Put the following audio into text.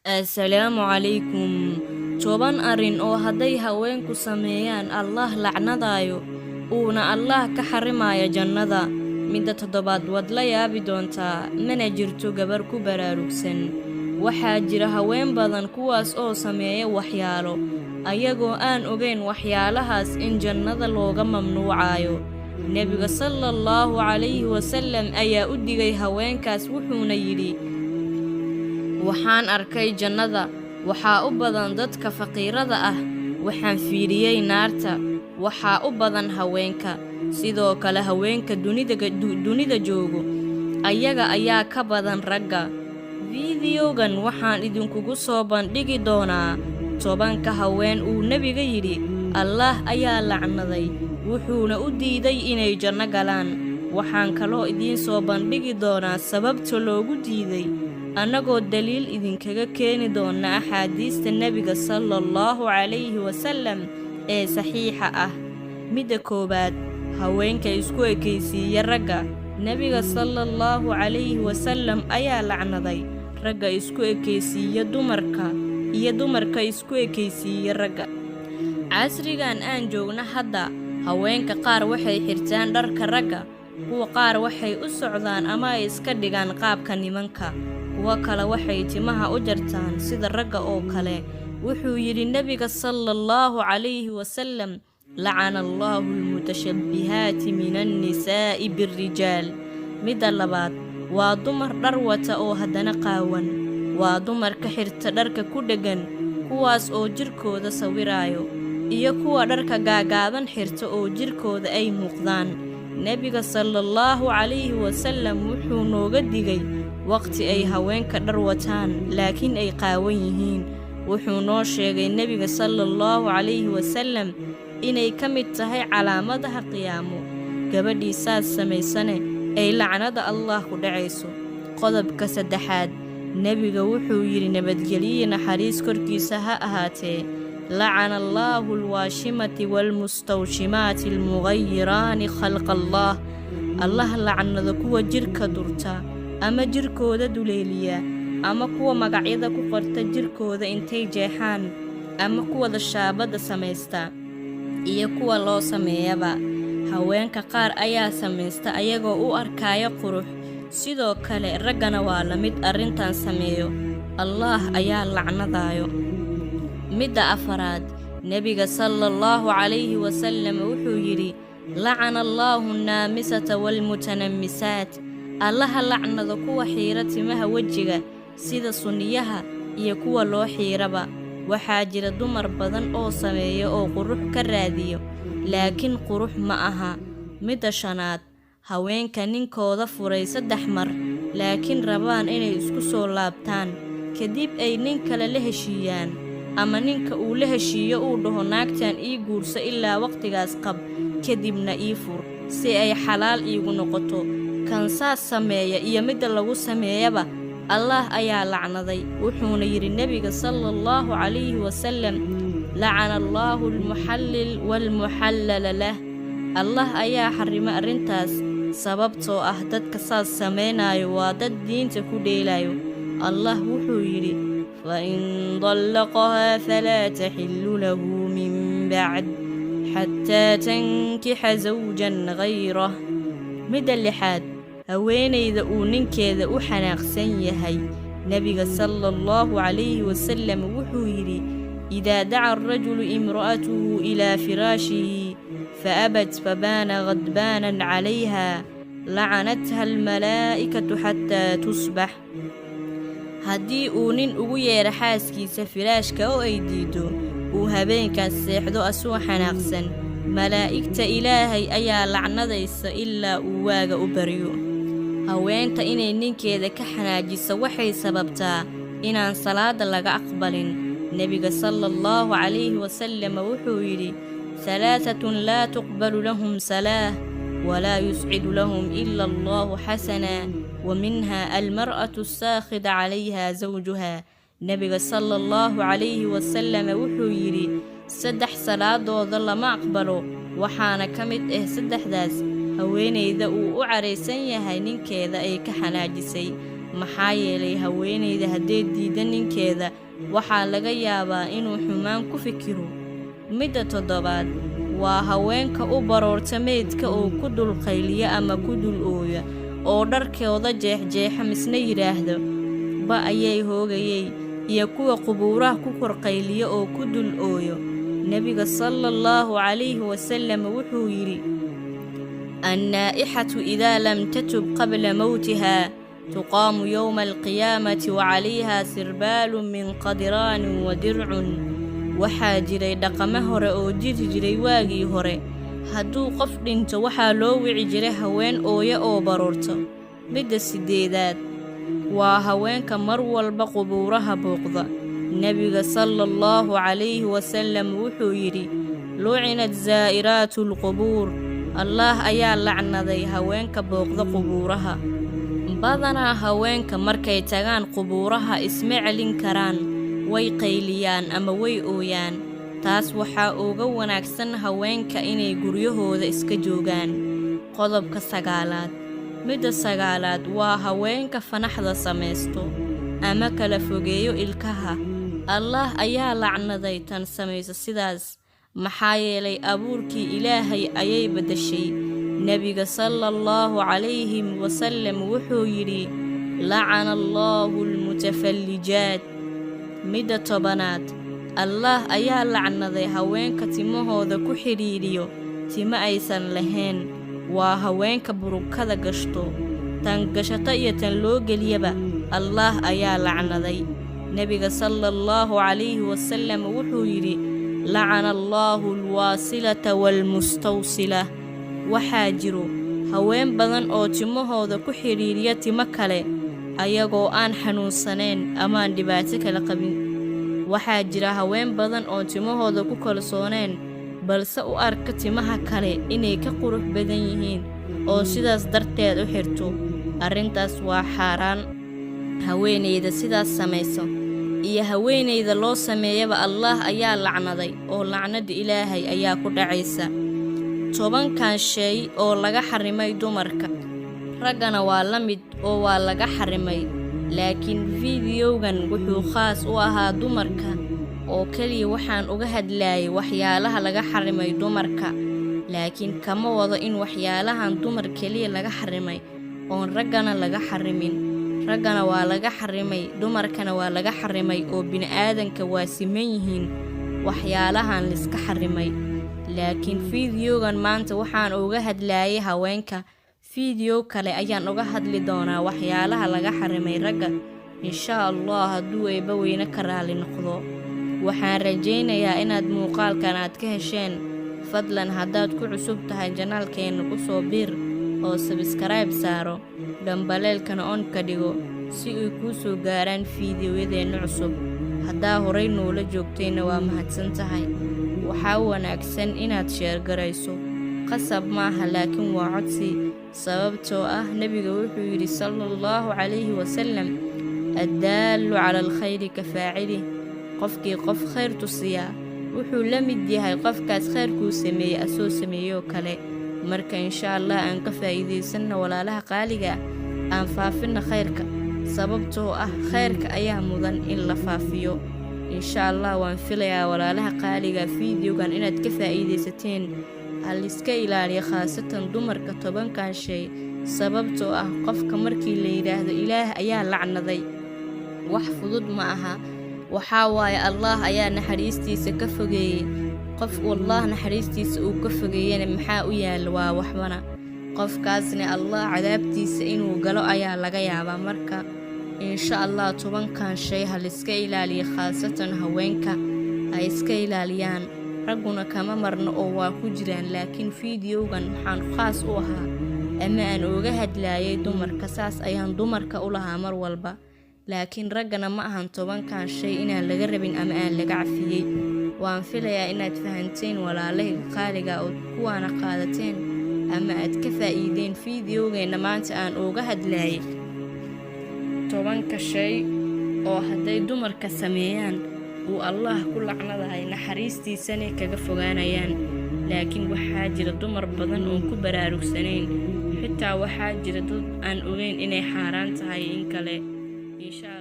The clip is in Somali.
Assalaamu calaykum. Toban arrin oo hadday haweenku sameeyaan Allah lacnadayo, uuna Allah ka xarimaya jannada. Midda toddobaad waad la yaabi doontaa, mana jirto gabar ku baraarugsan. Waxaa jira haween badan kuwaas oo sameeya waxyaalo, ayagoo aan ogeyn waxyaalahaas in jannada looga mamnuucayo. Nebiga sallallahu calayhi wasallam ayaa u digay haweenkaas wuxuuna yidhi, waxaan arkay jannada, waxaa u badan dadka faqiirada ah, waxaan fiiriyey naarta, waxaa u badan haweenka, sidoo kale haweenka dunida joogo, ayaga ayaa ka badan ragga. Fiidiyogan waxaan idinkugu soo bandhigi doonaa 10 haween uu nebiga yidhi Allah ayaa lacnaday, wuxuuna u diiday inay janno galaan. Waxaan kaloo idiin soo bandhigi doonaa sababta loogu diiday, annagoo daliil idinkaga keeni doona axaadiista nebiga sallallahu calayhi wasallam ee saxiixa ah. Midda koowaad, haweenka isku ekaysiiya ragga. Nebiga sallallahu calayhi wasallam ayaa lacnaday ragga isku ekaysiiya dumarka iyo dumarka isku ekaysiiya ragga. Casrigan aan joogna hadda, haweenka qaar waxay xirtaan dharka ragga, kuwa qaar waxay u socdaan ama ay iska dhigaan qaabka nimanka, kuwa kale waxay timaha u jartaan sida ragga oo kale. Wuxuu yidhi nebiga sallallahu calayhi wasallam, lacana Allahu almutashabbihaati min annisaa'i birrijaal. Midda labaad, waa dumar dhar wata oo haddana qaawan. Waa dumar ka xirta dharka ku dheggan, kuwaas oo jirkooda sawiraayo, iyo kuwa dharka gaagaaban xirta oo jirkooda ay muuqdaan. Nebiga sallallahu calayhi wasallam wuxuu nooga digay waqti ay haweenka dhar wataan laakiin ay qaawan yihiin. Wuxuu noo sheegay nebiga sallallahu calayhi wasallam inay ka mid tahay calaamadaha qiyaamo, gabadhii saas samaysane ay lacnada Allah ku dhacayso. Qodobka saddexaad, nebiga wuxuu yidhi nabadgelyo naxariis korkiisa ha ahaatee, lacana Allahu alwaashimati waalmustawshimaati almughayiraani khalqa Allah. Allah lacnado kuwa jirka durta ama jirkooda duleeliya, ama kuwa magacyada ku qorta jirkooda intay jeexaan, ama kuwa shaabada samaysta iyo kuwa loo sameeyaba. Haweenka qaar ayaa samaysta ayagoo u arkaya qurux, sidoo kale raggana waa la mid arrintan sameeyo, Allah ayaa lacnadayo. Midda afaraad, nebiga sallallahu calayhi wasallam wuxuu yidhi, lacana Allahu annaamisata waalmutanammisaat. Allaha lacnado kuwa xiira timaha wejiga sida sunniyaha iyo kuwa loo xiiraba. Waxaa jira dumar badan oo sameeya oo qurux ka raadiyo, laakiin qurux ma aha. Midda shanaad, haweenka ninkooda furay 3 mar, laakiin rabaan inay isku soo laabtaan, kadib ay nin kale la heshiiyaan, ama ninka uu la heshiiyo uu dhaho naagtan ii guurso ilaa waqtigaas qab, kadibna ii fur si ay xalaal iigu noqoto. Kan saas sameeya iyo midda lagu sameeyaba, Allah ayaa lacnaday. Wuxuuna yidhi nebiga sallallahu calayhi wasallam, lacana Allahu almuxallil waalmuxallala lah. Allah ayaa xarrimay arrintaas, sababtoo ah dadka saas samaynayo waa dad diinta ku dheelayo. Allah wuxuu yidhi, فإن طلقها فلا تحل له من بعد حتى تنكح زوجا غيره. midda lixaad, haweenayda uu ninkeeda u xanaaqsan yahay. Nebiga sallallahu calayhi wasallam wuxuu yidhi, إذا دعا الرجل امرأته إلى فراشه فأبت فبان غضبانا عليها لعنتها الملائكة حتى تصبح. haddii uu nin ugu yeedho xaaskiisa firaashka oo ay diido, uu habeenkaas seexdo asuu xanaaqsan, malaa'igta Ilaahay ayaa lacnadaysa ilaa uu waaga u baryo. Haweenta inay ninkeeda ka xanaajiso waxay sababtaa inaan salaada laga aqbalin. Nebiga sallallahu calayhi wasallam wuxuu yidhi, 3 laa tuqbalu lahum salaah walaa yuscidu lahum ila Allahu xasana, ومنها المرأة الساخط عليها زوجها. nebiga sallallahu calayhi wasallam wuxuu yidhi 3 salaadooda lama aqbalo, waxaana ka mid ah 3daas haweenayda uu u caraysan yahay ninkeeda ay ka xanaajisay. maxaa yeelay haweenayda hadday diidda ninkeeda waxaa laga yaabaa inuu xumaan ku fikiro. Midda toddobaad waa haweenka u baroorta meydka oo ku dul qayliya ama ku dul ooya oo dharkooda jeexjeexa misna yidhaahdo ba ayay hoogayay, iyo kuwa qubuuraha ku kor qayliya oo ku dul ooyo. Nebiga sallallahu calayhi wasallam wuxuu yidhi: النائحة إذا لم تتب قبل موتها تقام يوم القيامة وعليها سربال من قدران ودرع. waxaa jiray dhaqamo hore oo jiri jiray waagii hore, hadduu qof dhinto waxaa loo wici jiray haween ooya oo baroorto. Midda siddeedaad waa haweenka mar walba qubuuraha booqda. Nebiga sallallahu calayhi wasallam wuxuu yidhi: lucinat zaa'iraatu lqubuur. Allah ayaa lacnaday haweenka booqda qubuuraha. badanaa haweenka markay tagaan qubuuraha isma celin karaan, way qayliyaan ama way ooyaan. taas waxaa uga wanaagsan haweenka inay guryahooda iska joogaan. Qodobka sagaalaad. Midda sagaalaad waa haweenka fanaxda samaysto ama kala fogeeyo ilkaha. Allah ayaa lacnaday tan samaysa sidaas, maxaa yeelay abuurkii Ilaahay ayay beddeshay. Nebiga sallallahu calayhi wasallam wuxuu yidhi: lacana allaahu almutafallijaat. Midda tobanaad. Allah ayaa lacnaday haweenka timahooda ku xidhiidhiyo timo aysan lahayn. waa haweenka burukada gashto, tan gashata iyo tan loo geliyaba Allah ayaa lacnaday. Nebiga sallallahu calayhi wasallam wuxuu yidhi: lacana allaahu alwaasilata waalmustawsila. waxaa jiro haween badan oo timahooda ku xidhiidhiya timo kale ayagoo aan xanuunsanayn amaan dhibaato kala qabin. waxaa jira haween badan oo timahooda ku kalsooneen balse u arka timaha kale inay ka qurux badan yihiin oo sidaas darteed u xirto. arrintaas waa xaaraan. haweenayda sidaas samayso iyo haweenayda loo sameeyaba Allah ayaa lacnaday oo lacnada Ilaahay ayaa ku dhacaysa. 10 shay oo laga xarimay dumarka. raggana waa la mid oo waa laga xarimay, laakiin fiidiyowgan wuxuu khaas u ahaa dumarka oo kaliya. waxaan uga hadlayay waxyaalaha laga xarimay dumarka, laakiin kama wado in waxyaalahan dumar kaliya laga xarimay oon raggana laga xarimin. raggana waa laga xarimay, dumarkana waa laga xarimay oo bini'aadanka waa siman yihiin waxyaalahan liska xarimay. laakiin fiidiyowgan maanta waxaan uga hadlayay haweenka. fiidiyow kale ayaan uga hadli doonaa waxyaalaha laga xarimay ragga, insha Allah hadduu eebba weyne ka raali noqdo. waxaan rajaynayaa inaad muuqaalkan aad ka hesheen. fadlan haddaad ku cusub tahay janaalkeena ku soo biir oo subscribe saaro, dhambaleelkana on ka dhigo si ay kuu soo gaaraan fiidiyowyadeenna cusub. haddaa horay noola joogtayna waa mahadsan tahay. waxaa wanaagsan inaad sheer garayso, qasab maaha laakiin waa codsi, sababtoo ah nebiga wuxuu yidhi sallallahu calayhi wasallam: addaallu cala alkhayri ka faacilih. qofkii qof khayr tusiyaa wuxuu la mid yahay qofkaas khayrkuu sameeyey asoo sameeyoo kale. marka insha Allah aan ka faa'iidaysanno walaalaha qaaliga aan faafinna khayrka, sababtoo ah khayrka ayaa mudan in la faafiyo. insha Allah waan filayaa walaalaha qaaliga fiidiyowgan inaad ka faa'iidaysateen. hal iska ilaaliya khaasatan dumarka 10 shay, sababtoo ah qofka markii la yiraahdo Ilaah ayaa lacnaday wax fudud ma aha. waxaa waaye Allah ayaa naxariistiisa ka fogeeyey. qof wallah naxariistiisa uu ka fogeeyana maxaa u yaal waa waxbana. qofkaasna Allah cadaabtiisa inuu galo ayaa laga yaabaa. marka insha Allah 10 shay hal iska ilaaliya, khaasatan haweenka ay iska ilaaliyaan. ragguna kama marno oo waa ku jiraan, laakiin fiidiyowgan waxaan khaas u ahaa ama aan uga hadlayay dumarka. saas ayaan dumarka u lahaa mar walba, laakiin raggana ma ahan 10 shay inaan laga rabin ama aan laga cafiyey. waan filayaa inaad fahanteen walaalahayga qaaliga oo kuwaana qaadateen ama aad ka faa'iideen fiidiyowgeena maanta aan uga hadlayay 10 shay oo hadday dumarka sameeyaan uu Allah ku lacnadahay, naxariistiisana kaga fogaanayaan. laakiin waxaa jira dumar badan oo ku baraarugsanayn xitaa waxaa jira dad aan ogeyn inay xaaraan tahay in kale insha